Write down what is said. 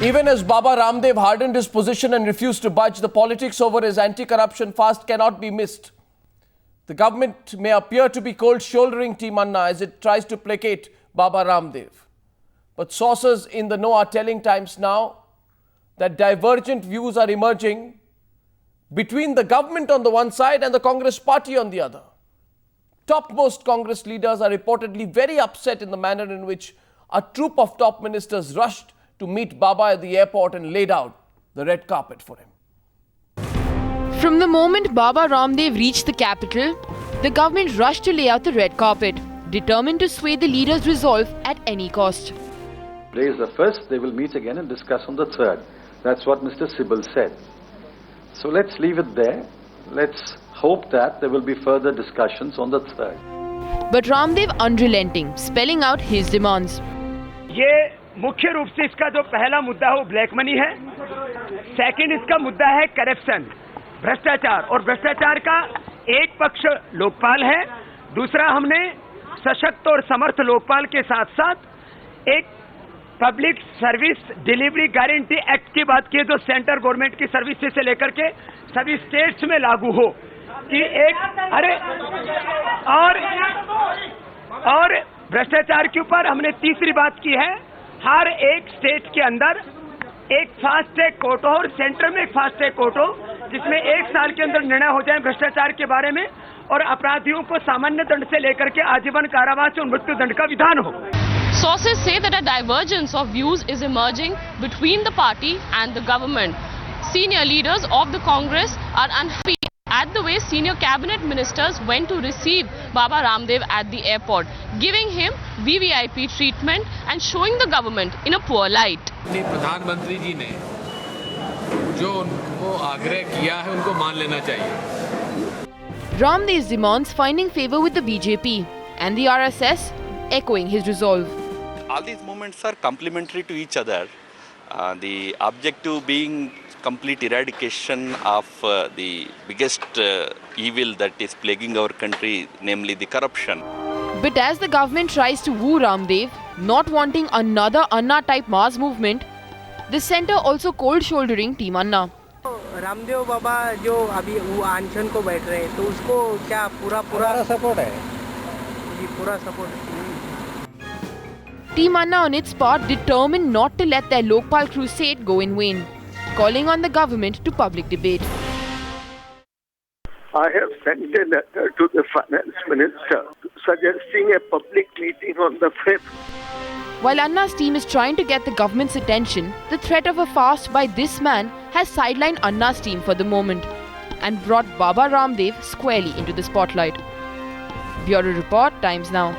Even as Baba Ramdev hardened his position and refused to budge, the politics over his anti-corruption fast cannot be missed. The government may appear to be cold-shouldering Team Anna as it tries to placate Baba Ramdev. But sources in the know are telling Times Now that divergent views are emerging between the government on the one side and the Congress party on the other. Topmost Congress leaders are reportedly very upset in the manner in which a troop of top ministers rushed to meet Baba at the airport and laid out the red carpet for him. From the moment Baba Ramdev reached the capital, the government rushed to lay out the red carpet, determined to sway the leaders' resolve at any cost. Today is the first, they will meet again and discuss on the third. That's what Mr. Sibal said. So let's leave it there. Let's hope that there will be further discussions on the third. But Ramdev unrelenting, spelling out his demands. ये मुख्य रूप से इसका जो पहला मुद्दा है वो ब्लैक मनी है, सेकंड इसका मुद्दा है करप्शन, भ्रष्टाचार, और भ्रष्टाचार का एक पक्ष लोकपाल है, दूसरा हमने सशक्त और समर्थ लोकपाल के साथ साथ एक public service delivery guarantee act की बात की जो सेंट्रल गवर्नमेंट की सर्विस से लेकर के सभी स्टेट्स में लागू हो कि एक और भ्रष्टाचार के ऊपर हमने तीसरी बात की है, हर एक स्टेट के अंदर एक फास्ट ट्रैक कोर्ट हो और सेंटर में एक फास्ट ट्रैक कोर्ट हो जिसमें 1 साल के अंदर निर्णय हो जाए भ्रष्टाचार के बारे में और अपराधियों को सामान्य दंड से लेकर के आजीवन कारावास और मृत्यु दंड का विधान हो. Sources say that a divergence of views is emerging between the party and the government. Senior leaders of the Congress are unhappy at the way senior cabinet ministers went to receive Baba Ramdev at the airport, giving him VVIP treatment and showing the government in a poor light. प्रधानमंत्री जी ने जो उनको आग्रह किया है उनको मान लेना चाहिए. Ramdev's demands finding favor with the BJP and the RSS echoing his resolve. All these movements are complementary to each other. The objective being complete eradication of the biggest evil that is plaguing our country, namely the corruption. But as the government tries to woo Ramdev, not wanting another Anna-type mass movement, the centre also cold-shouldering Team Anna. Ramdev Baba जो अभी वो अनशन को बैठ रहे हैं तो उसको क्या पूरा सपोर्ट है? जी पूरा सपोर्ट है. Team Anna on its part determined not to let their Lokpal crusade go in vain, calling on the government to public debate. I have sent a letter to the finance minister suggesting a public meeting on the 5th. While Anna's team is trying to get the government's attention, the threat of a fast by this man has sidelined Anna's team for the moment and brought Baba Ramdev squarely into the spotlight. Bureau Report, Times Now.